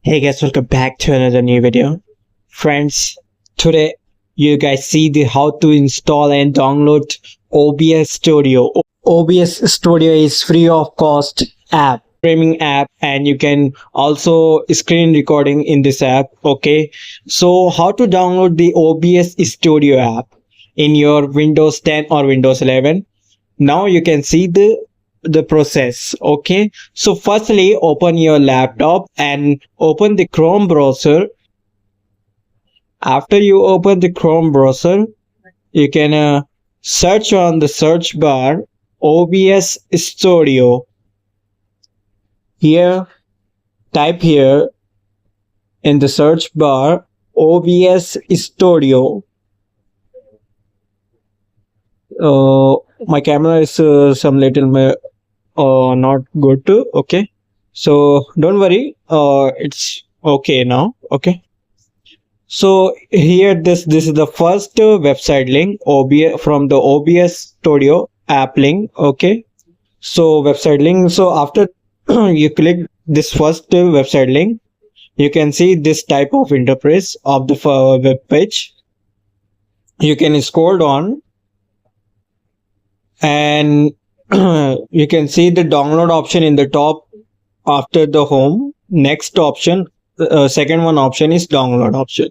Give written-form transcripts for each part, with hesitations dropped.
Hey guys, welcome back to another new video. Friends, today you guys see the how to install and download OBS Studio. OBS Studio is free of cost app, streaming app, and you can also screen recording in this app. Okay, so how to download the OBS Studio app in your Windows 10 or Windows 11? Now you can see the process. Okay, so firstly open your laptop and open the Chrome browser. After you open the Chrome browser, you can search on the search bar OBS Studio. Here, type here in the search bar OBS Studio. My camera is some little not good too. Okay, so don't worry, it's okay now. Okay, so here this is the first website link, OBS, from the OBS Studio app link. Okay, so website link. So after you click this first website link, you can see this type of interface of the web page. You can scroll down and you can see the download option in the top after the home. Next option, second one option is download option.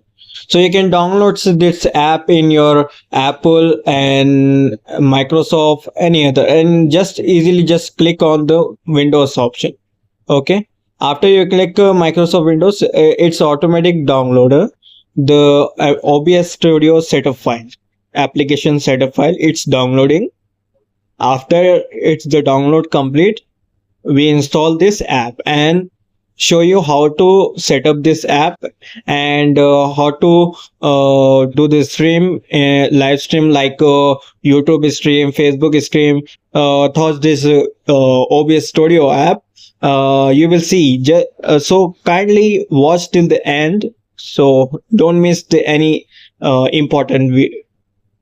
So you can download this app in your Apple and Microsoft, any other, and just easily just click on the Windows option. Okay, after you click Microsoft Windows, it's automatic downloader the OBS Studio setup file, application setup file. It's downloading. After it's the download complete, we install this app and show you how to set up this app and how to do the stream, live stream, like YouTube stream, Facebook stream, through this OBS Studio app. You will see. So kindly watch till the end, so don't miss any important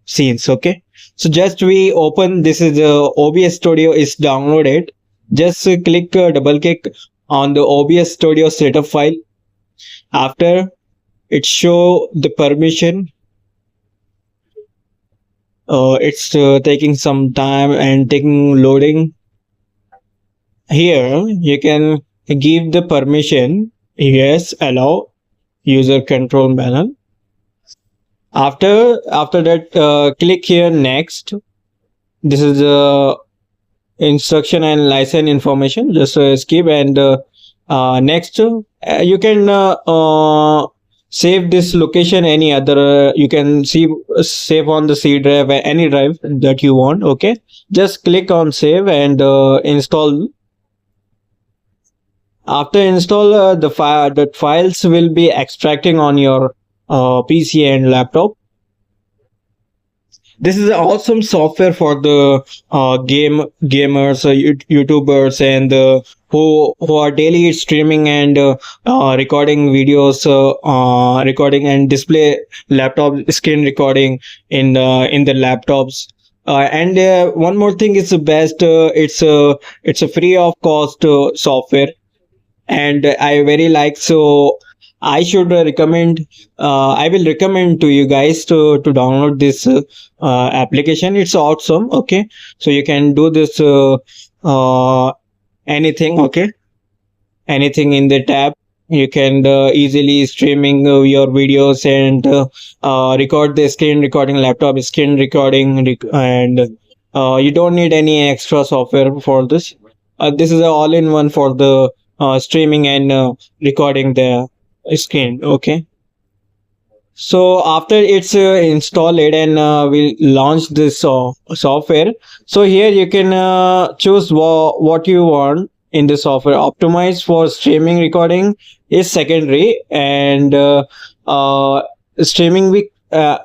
scenes. Okay, so just we open, this is OBS Studio is downloaded. Just click double click on the OBS Studio setup file. After it show the permission, it's taking some time and taking loading. Here you can give the permission, yes, allow user control panel. After that, click here next. This is the instruction and license information. Just skip and next. You can save this location any other. You can save on the C drive, any drive that you want. Okay, just click on save and install. After install, the files will be extracting on your PC and laptop. This is an awesome software for the gamers, YouTubers, and who are daily streaming and recording videos, recording and display laptop screen recording in the laptops. And one more thing is the best. It's a free of cost software, and I very like, so I should recommend. I will recommend to you guys to download this application. It's awesome. Okay, so you can do this anything. Okay, anything in the tab. You can easily streaming your videos and record the screen recording, laptop screen recording, and you don't need any extra software for this. This is an all-in-one for the streaming and recording the screen. Okay, so after it's installed and we'll launch this software. So here you can choose what you want in the software. Optimize for streaming recording is secondary, and streaming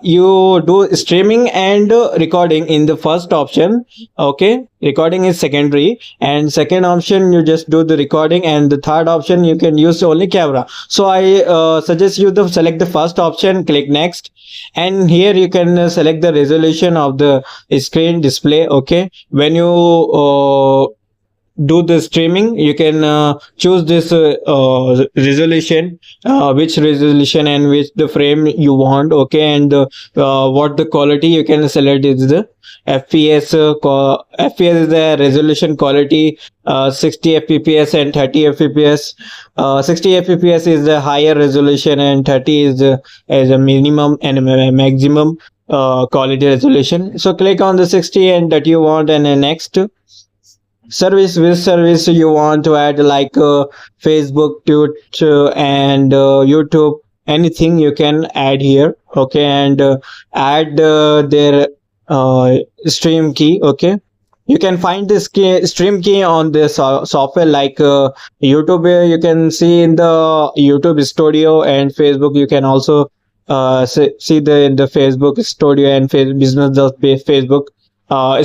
you do streaming and recording in the first option. Okay, recording is secondary, and second option you just do the recording, and the third option you can use only camera. So I suggest you to select the first option, click next, and here you can select the resolution of the screen display. Okay, when you do the streaming, you can choose this resolution, which resolution and which the frame you want. Okay, and what the quality you can select is the fps. Fps is the resolution quality, 60 fps and 30 fps. 60 fps is the higher resolution and 30 is as a minimum and a maximum quality resolution. So click on the 60 and that you want, and next service, which service you want to add, like Facebook, Twitter, and YouTube. Anything you can add here. Okay, and add their stream key. Okay, you can find this stream key on this software like YouTube. You can see in the YouTube Studio, and Facebook you can also see the in the Facebook Studio and business Facebook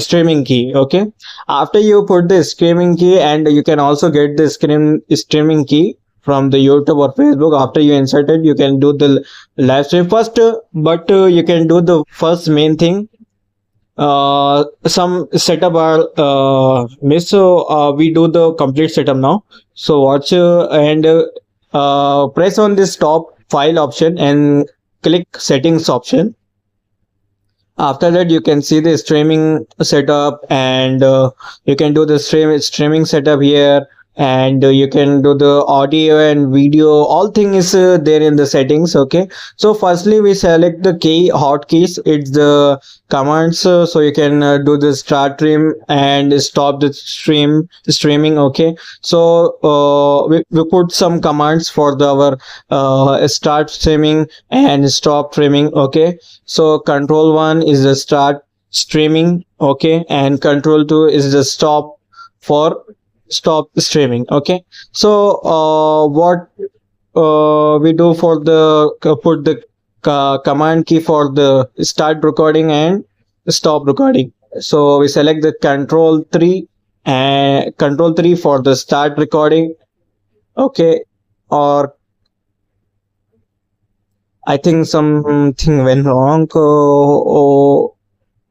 streaming key. Okay, after you put the streaming key, and you can also get the streaming key from the YouTube or Facebook. After you insert it, you can do the live stream first, but you can do the first main thing. Some setup are missed, so we do the complete setup now. So watch and press on this top file option and click settings option. After that, you can see the streaming setup, and you can do the streaming setup here, and you can do the audio and video. All thing is there in the settings. Okay, so firstly we select the key hotkeys. It's the commands, so you can do the start stream and stop the streaming. Okay, so we put some commands for our start streaming and stop streaming. Okay, so control 1 is the start streaming. Okay, and control 2 is the stop for stop streaming. Okay, so what we do for the put the command key for the start recording and stop recording. So we select the control 3 and control 3 for the start recording. Okay, or I think something went wrong.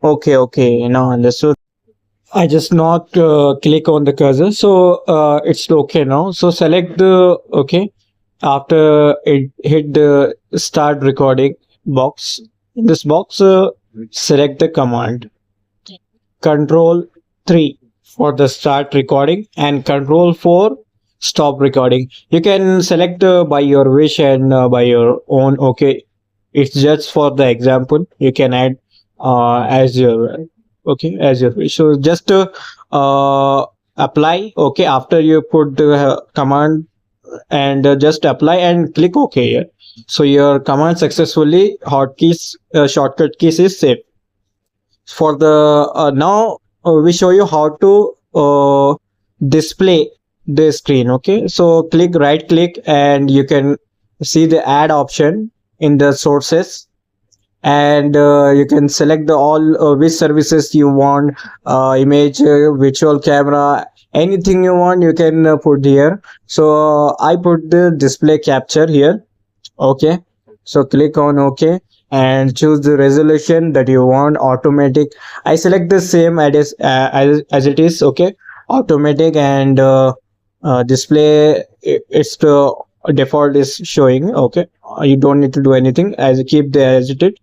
Okay, now understood. I just not click on the cursor, so it's okay now. So select the okay. After it hit the start recording box, in this box select the command control 3 for the start recording and control 4 stop recording. You can select by your wish and by your own. Okay, it's just for the example. You can add as your okay as your wish. So just apply. Okay, after you put the command and just apply and click OK here. So your command successfully hotkeys shortcut keys is saved. For the now we show you how to display the screen. Okay, so right click and you can see the add option in the sources, and you can select the all which services you want, image, virtual camera, anything you want you can put here. So I put the display capture here. Okay, so click on OK and choose the resolution that you want. Automatic, I select the same as it is. Okay, automatic, and display it's the default is showing. Okay, you don't need to do anything, as keep the as it is.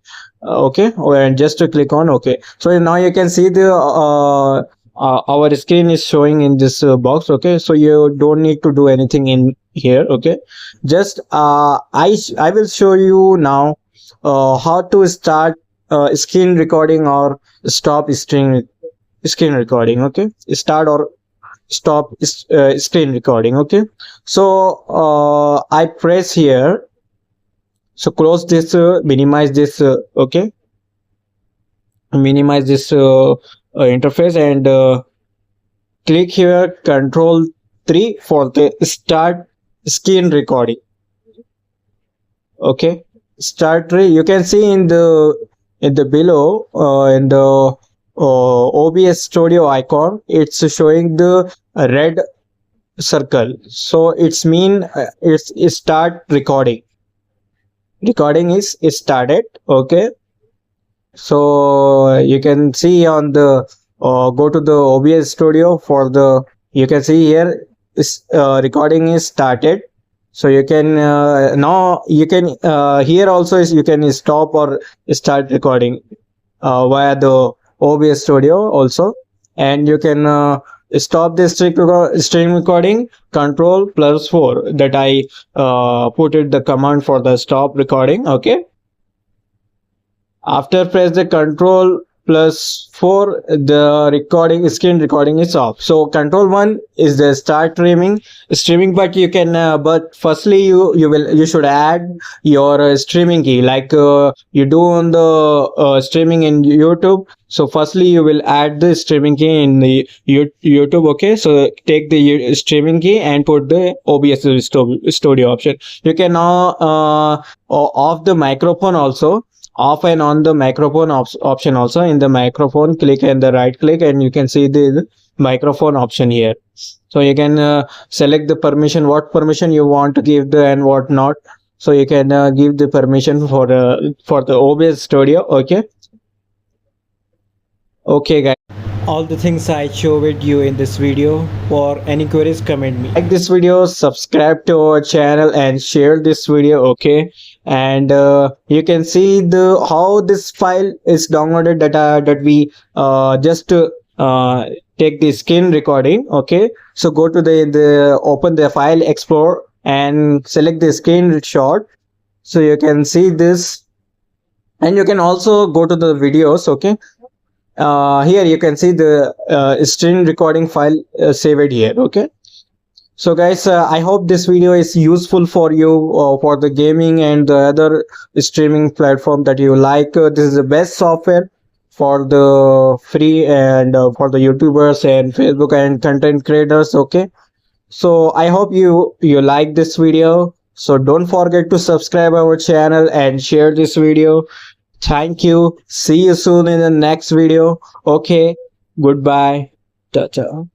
Okay, and just to click on OK. So now you can see the our screen is showing in this box. Okay, so you don't need to do anything in here. Okay, just I will show you now how to start screen recording or stop screen recording. Okay, start or stop screen recording. Okay, so I press here. So close this, minimize this. Okay, minimize this interface, and click here control 3 for the start screen recording. Okay, start you can see in the below in the OBS studio icon, it's showing the red circle. So it's mean it's start recording. Recording is started. Okay, so you can see on the go to the OBS studio for the You can see here is recording is started. So you can now you can here also is you can stop or start recording via the OBS studio also, and you can stop this stream recording control plus 4 that I put it the command for the stop recording. Okay, after press the control plus 4, the recording screen recording is off. So control 1 is the start streaming, but you can but firstly you should add your streaming key like you do on the streaming in YouTube. So firstly you will add the streaming key in the YouTube. Okay, so take the streaming key and put the OBS studio option. You can now off the microphone also, off and on the microphone option also. In the microphone, click and the right click, and you can see the microphone option here. So you can select the permission, what permission you want to give the and what not. So you can give the permission for the OBS studio. Okay guys, all the things I showed you in this video. For any queries, comment me. Like this video, subscribe to our channel and share this video. Okay, and you can see the how this file is downloaded that we just take the screen recording. Okay, so go to the open the file explorer and select the screenshot. So you can see this, and you can also go to the videos. Okay, here you can see the screen recording file saved here. Okay, so guys, I hope this video is useful for you for the gaming and the other streaming platform that you like. This is the best software for the free and for the YouTubers and Facebook and content creators. Okay, so I hope you like this video. So don't forget to subscribe our channel and share this video. Thank you. See you soon in the next video. Okay, goodbye. Ta-ta.